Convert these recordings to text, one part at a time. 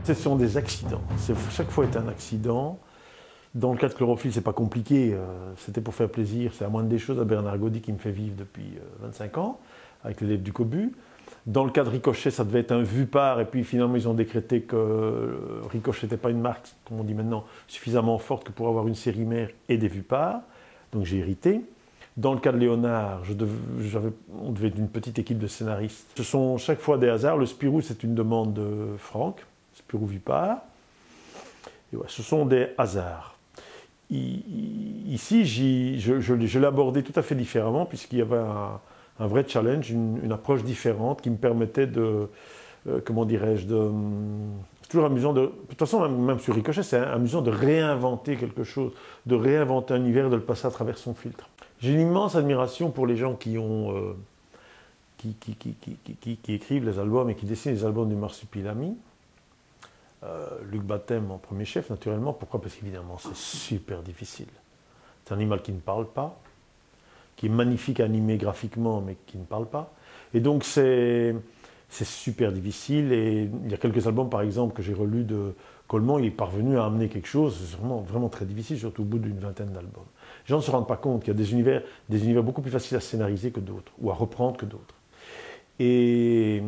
Ce sont des accidents. Chaque fois est un accident. Dans le cas de Chlorophylle, c'est pas compliqué. C'était pour faire plaisir. C'est la moindre des choses à Bernard Gaudy qui me fait vivre depuis 25 ans, avec l'élève du Cobu. Dans le cas de Ricochet, ça devait être un Vupar, et puis finalement ils ont décrété que Ricochet n'était pas une marque, comme on dit maintenant, suffisamment forte que pour avoir une série mère et des Vupars. Donc j'ai hérité. Dans le cas de Léonard, on devait être une petite équipe de scénaristes. Ce sont chaque fois des hasards. Le Spirou, c'est une demande de Franck. Spirou Vupar. Et ouais, ce sont des hasards. Ici, je l'ai abordé tout à fait différemment, puisqu'il y avait un vrai challenge, une approche différente qui me permettait de, comment dirais-je, c'est toujours amusant de toute façon, même sur Ricochet, c'est amusant de réinventer quelque chose, de réinventer un univers, de le passer à travers son filtre. J'ai une immense admiration pour les gens qui écrivent les albums et qui dessinent les albums du Marsupilami. Luc Batem en premier chef, naturellement. Pourquoi? Parce qu'évidemment, c'est super difficile. C'est un animal qui ne parle pas, qui est magnifique animé graphiquement, mais qui ne parle pas. Et donc, c'est super difficile. Et il y a quelques albums, par exemple, que j'ai relus de Coleman, il est parvenu à amener quelque chose. C'est vraiment, vraiment très difficile, surtout au bout d'une vingtaine d'albums. Les gens ne se rendent pas compte qu'il y a des univers beaucoup plus faciles à scénariser que d'autres, ou à reprendre que d'autres. Et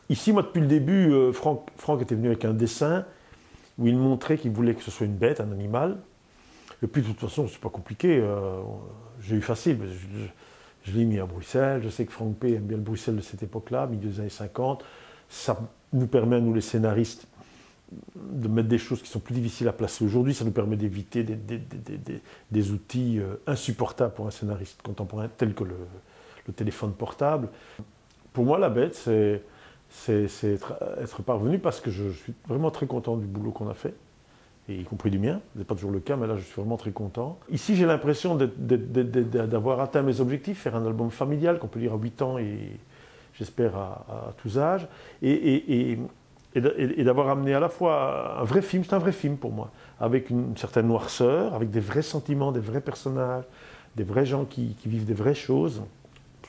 ici, moi, depuis le début, Franck était venu avec un dessin où il montrait qu'il voulait que ce soit une bête, un animal. Et puis, de toute façon, c'est pas compliqué. J'ai eu facile. Je l'ai mis à Bruxelles. Je sais que Franck P aime bien le Bruxelles de cette époque-là, milieu des années 50. Ça nous permet, à nous les scénaristes, de mettre des choses qui sont plus difficiles à placer aujourd'hui. Ça nous permet d'éviter des outils insupportables pour un scénariste contemporain, tels que le téléphone portable. Pour moi, la bête, c'est être parvenu, parce que je suis vraiment très content du boulot qu'on a fait, et y compris du mien. Ce n'est pas toujours le cas, mais là je suis vraiment très content. Ici j'ai l'impression d'avoir atteint mes objectifs, faire un album familial qu'on peut lire à 8 ans et j'espère à tous âges, et d'avoir amené à la fois un vrai film, c'est un vrai film pour moi, avec une certaine noirceur, avec des vrais sentiments, des vrais personnages, des vrais gens qui vivent des vraies choses.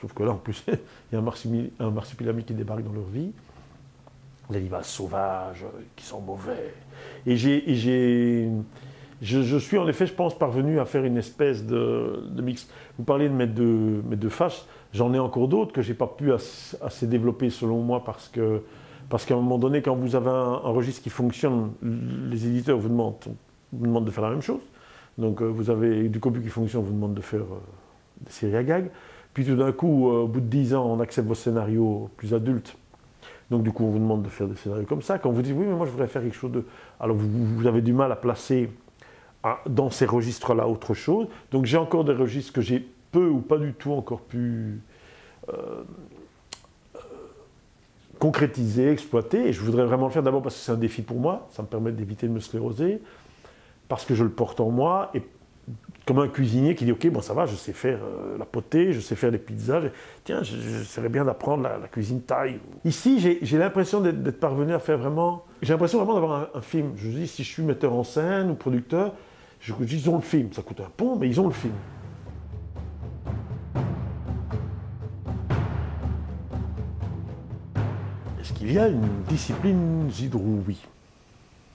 Sauf que là, en plus, il y a un marsupilami qui débarque dans leur vie, des animaux sauvages, qui sont mauvais. Et je suis en effet, je pense, parvenu à faire une espèce de mix. Vous parlez de mes deux faces, j'en ai encore d'autres que je n'ai pas pu assez développer, selon moi, parce qu'à un moment donné, quand vous avez un registre qui fonctionne, les éditeurs vous demandent de faire la même chose. Donc vous avez du Cobu qui fonctionne, vous demande de faire des séries à gags. Puis tout d'un coup, au bout de 10 ans, on accepte vos scénarios plus adultes. Donc du coup, on vous demande de faire des scénarios comme ça. Quand vous dites, oui, mais moi je voudrais faire quelque chose de... Alors vous avez du mal à placer dans ces registres-là autre chose. Donc j'ai encore des registres que j'ai peu ou pas du tout encore pu concrétiser, exploiter. Et je voudrais vraiment le faire d'abord parce que c'est un défi pour moi. Ça me permet d'éviter de me scléroser. Parce que je le porte en moi. Et comme un cuisinier qui dit, ok, bon ça va, je sais faire la potée, je sais faire des pizzas, tiens, j'essaierais bien d'apprendre la cuisine thaï. Ici, j'ai l'impression d'être parvenu à faire vraiment... J'ai l'impression vraiment d'avoir un film. Je dis, si je suis metteur en scène ou producteur, je dis, ils ont le film. Ça coûte un pont, mais ils ont le film. Est-ce qu'il y a une discipline Zidrou? Oui.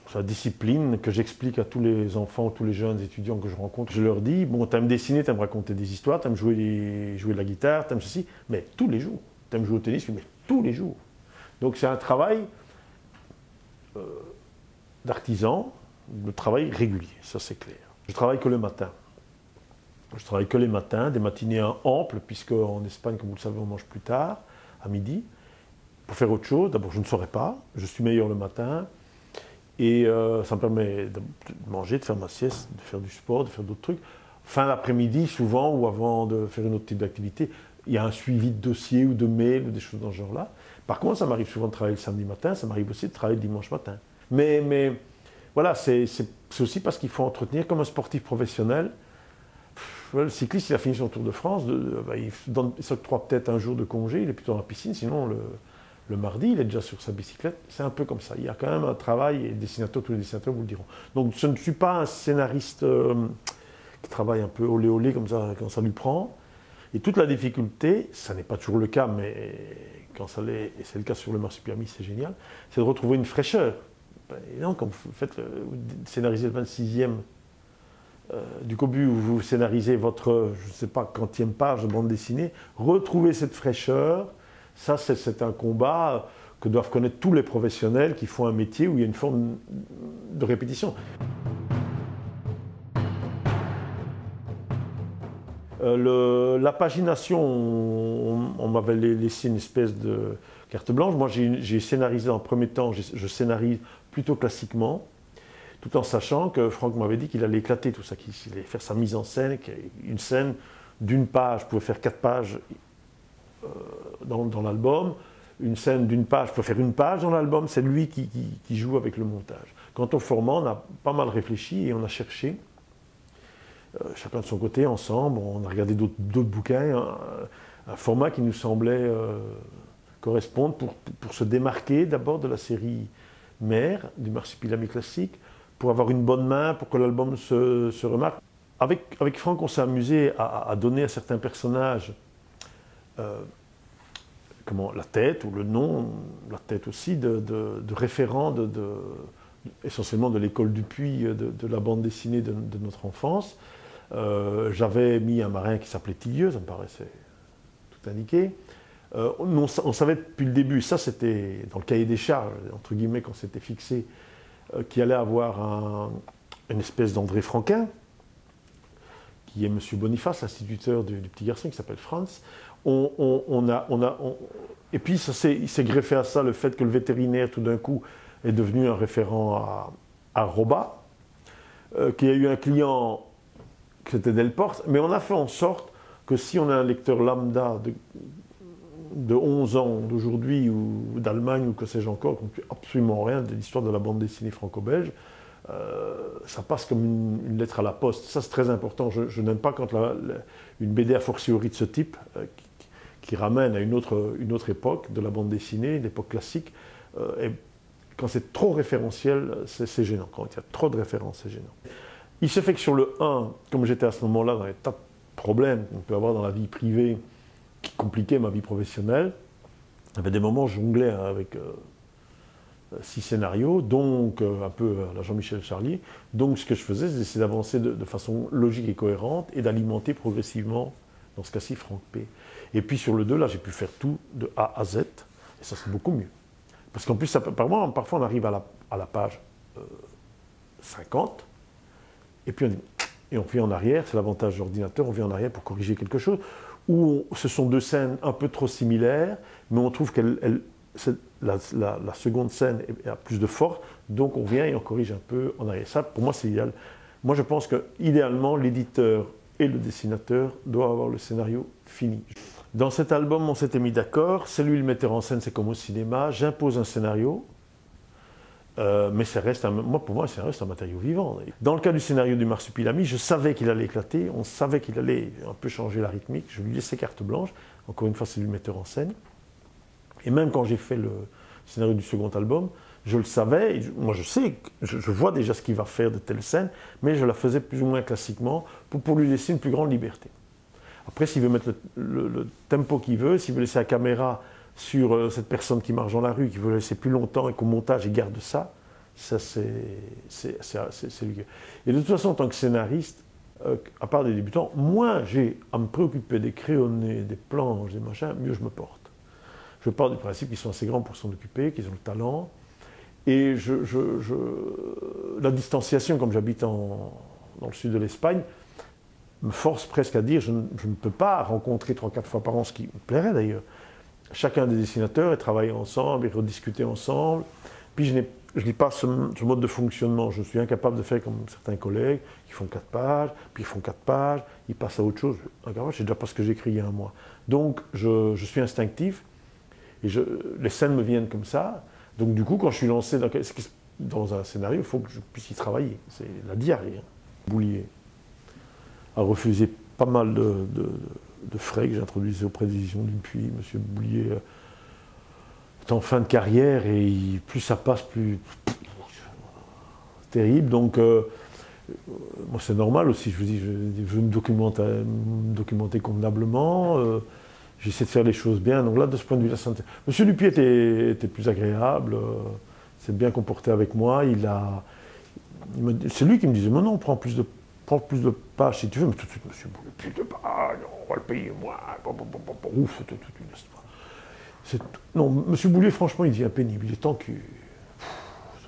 C'est la discipline que j'explique à tous les enfants, tous les jeunes étudiants que je rencontre. Je leur dis, bon, t'aimes dessiner, t'aimes raconter des histoires, t'aimes jouer de la guitare, t'aimes ceci, mais tous les jours. T'aimes jouer au tennis, mais tous les jours. Donc c'est un travail d'artisan, de travail régulier, ça c'est clair. Je travaille que le matin. Je travaille que les matins, des matinées amples, puisque en Espagne, comme vous le savez, on mange plus tard, à midi. Pour faire autre chose, d'abord je ne saurais pas, je suis meilleur le matin. Et ça me permet de manger, de faire ma sieste, de faire du sport, de faire d'autres trucs. Fin d'après-midi, souvent, ou avant de faire un autre type d'activité, il y a un suivi de dossier ou de mail ou des choses dans ce genre-là. Par contre, ça m'arrive souvent de travailler le samedi matin, ça m'arrive aussi de travailler le dimanche matin. Mais voilà, c'est aussi parce qu'il faut entretenir comme un sportif professionnel. Le cycliste, il a fini son Tour de France, il s'octroie peut-être un jour de congé, il est plutôt dans la piscine, sinon Le mardi, il est déjà sur sa bicyclette. C'est un peu comme ça. Il y a quand même un travail, et tous les dessinateurs vous le diront. Donc je ne suis pas un scénariste qui travaille un peu olé olé comme ça quand ça lui prend. Et toute la difficulté, ça n'est pas toujours le cas, mais quand ça l'est, et c'est le cas sur le Marsupilami, c'est génial, c'est de retrouver une fraîcheur. Et non, quand vous vous scénarisez le 26e du Cobu, où vous scénarisez votre, je ne sais pas, quantième page de bande dessinée, retrouver cette fraîcheur, ça c'est un combat que doivent connaître tous les professionnels qui font un métier où il y a une forme de répétition. La pagination, on m'avait laissé une espèce de carte blanche. Moi, j'ai scénarisé en premier temps, je scénarise plutôt classiquement, tout en sachant que Franck m'avait dit qu'il allait éclater tout ça, qu'il allait faire sa mise en scène, une scène d'une page pouvait faire 4 pages dans l'album, une scène d'une page peut faire une page dans l'album, c'est lui qui joue avec le montage. Quant au format, on a pas mal réfléchi et on a cherché, chacun de son côté, ensemble, on a regardé d'autres bouquins, un format qui nous semblait correspondre pour se démarquer d'abord de la série mère, du Marsupilami classique, pour avoir une bonne main, pour que l'album se remarque. Avec Franck, on s'est amusé à donner à certains personnages la tête ou le nom, la tête aussi, de référents, essentiellement de l'école du Puy, de la bande dessinée de notre enfance. J'avais mis un marin qui s'appelait Tilieu, ça me paraissait tout indiqué. On savait depuis le début, ça c'était dans le cahier des charges, entre guillemets, qu'on s'était fixé, qu'il allait avoir une espèce d'André Franquin, qui est M. Boniface, instituteur du petit garçon qui s'appelle Franz. Et puis il s'est greffé à ça le fait que le vétérinaire, tout d'un coup, est devenu un référent à Roba, qu'il y a eu un client, c'était Delporte, mais on a fait en sorte que si on a un lecteur lambda de 11 ans d'aujourd'hui ou d'Allemagne ou que sais-je encore, qui ne sait absolument rien de l'histoire de la bande dessinée franco-belge, ça passe comme une lettre à la poste. Ça, c'est très important. Je n'aime pas quand une BD a fortiori de ce type, qui ramène à une autre époque de la bande dessinée, l'époque classique, et quand c'est trop référentiel, c'est gênant. Quand il y a trop de références, c'est gênant. Il se fait que sur le 1, comme j'étais à ce moment-là dans les tas de problèmes qu'on peut avoir dans la vie privée, qui compliquaient ma vie professionnelle, il y avait des moments où je jonglais avec 6 scénarios, donc un peu à la Jean-Michel Charlier. Donc ce que je faisais, c'est d'essayer d'avancer de façon logique et cohérente et d'alimenter progressivement, dans ce cas-ci, Franck P. Et puis sur le 2, là, j'ai pu faire tout de A à Z, et ça c'est beaucoup mieux. Parce qu'en plus, parfois on arrive à la page 50, et puis on vient en arrière, c'est l'avantage de l'ordinateur, on vient en arrière pour corriger quelque chose, où ce sont 2 scènes un peu trop similaires, mais on trouve que la seconde scène a plus de force, donc on vient et on corrige un peu en arrière. Ça, pour moi, c'est idéal. Moi, je pense que idéalement, l'éditeur et le dessinateur doivent avoir le scénario fini. Dans cet album, on s'était mis d'accord, c'est lui le metteur en scène, c'est comme au cinéma, j'impose un scénario, mais pour moi, ça reste un matériau vivant. Dans le cas du scénario du Marsupilami, je savais qu'il allait éclater, on savait qu'il allait un peu changer la rythmique, je lui laissais carte blanche, encore une fois, c'est lui le metteur en scène. Et même quand j'ai fait le scénario du second album, je le savais, moi je vois déjà ce qu'il va faire de telle scène, mais je la faisais plus ou moins classiquement pour lui laisser une plus grande liberté. Après, s'il veut mettre le tempo qu'il veut, s'il veut laisser la caméra sur cette personne qui marche dans la rue, qui veut laisser plus longtemps et qu'au montage il garde ça, c'est lui. Et de toute façon, en tant que scénariste, à part des débutants, moins j'ai à me préoccuper des crayonnés, des planches, des machins, mieux je me porte. Je pars du principe qu'ils sont assez grands pour s'en occuper, qu'ils ont le talent. Et la distanciation, comme j'habite dans le sud de l'Espagne, me force presque à dire je ne peux pas rencontrer 3-4 fois par an, ce qui me plairait d'ailleurs, chacun des dessinateurs et travailler ensemble et rediscuter ensemble. Puis je n'ai pas ce mode de fonctionnement. Je suis incapable de faire comme certains collègues qui font 4 pages, puis ils font 4 pages, ils passent à autre chose. C'est déjà pas ce que j'ai écrit il y a un mois. Donc je suis instinctif et les scènes me viennent comme ça. Donc du coup, quand je suis lancé dans un scénario, il faut que je puisse y travailler. C'est la diarrhée. Boulier a refusé pas mal de frais que j'introduisais auprès des éditions du Puy. Monsieur Boulier est en fin de carrière et plus ça passe, plus terrible. Donc, moi, c'est normal aussi. Je veux me documenter convenablement. J'essaie de faire les choses bien. Donc là, de ce point de vue-là, Monsieur Dupuy était plus agréable. S'est bien comporté avec moi. C'est lui qui me disait, mais non, prends plus de pages si tu veux. Mais tout de suite, monsieur, plus de pages, on va le payer moi. Ouf, c'était toute une histoire. Non, monsieur Boulier, franchement, il devient pénible. Il est temps que...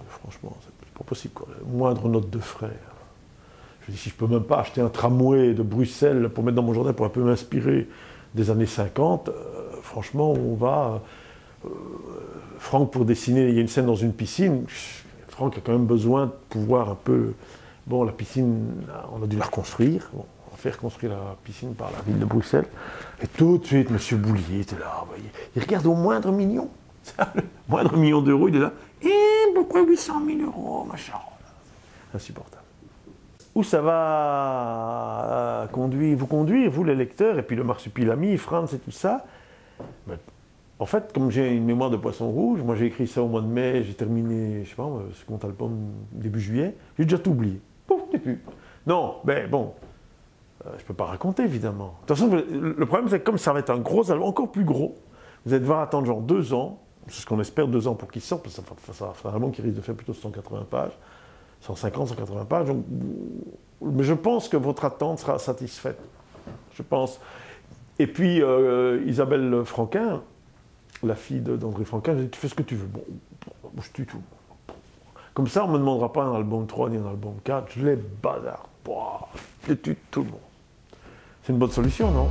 Franchement, c'est pas possible, quoi. Moindre note de frais. Je dis, si je peux même pas acheter un tramway de Bruxelles pour mettre dans mon journal pour un peu m'inspirer des années 50, franchement, on va... Franck, pour dessiner, il y a une scène dans une piscine. Franck a quand même besoin de pouvoir un peu... Bon, la piscine, on a dû la reconstruire. Bon, on a fait reconstruire la piscine par la ville de Bruxelles. Et tout de suite, M. Boulier était là. Il regarde au moindre million. Le moindre million d'euros, il est là. Et pourquoi 800 000 euros, machin. Insupportable. Où ça va vous conduire, vous les lecteurs, et puis le marsupilami, Franz et tout ça. Ben, en fait, comme j'ai une mémoire de poisson rouge, moi j'ai écrit ça au mois de mai, j'ai terminé, je sais pas, ce compte album début juillet, j'ai déjà tout oublié. Pouf, t'es plus. Non, ben bon, je peux pas raconter évidemment. De toute façon, le problème c'est que comme ça va être un gros album, encore plus gros, vous allez devoir attendre genre 2 ans, c'est ce qu'on espère, 2 ans pour qu'il sorte, parce que ça fait un album qui risque de faire plutôt 180 pages, 150, 180 pages, donc, mais je pense que votre attente sera satisfaite, je pense. Et puis Isabelle Franquin, la fille d'André Franquin, je dis, tu fais ce que tu veux. Bon, je tue tout. Comme ça, on ne me demandera pas un album 3 ni un album 4, je les bazarde. Je tue tout le monde. C'est une bonne solution, non ?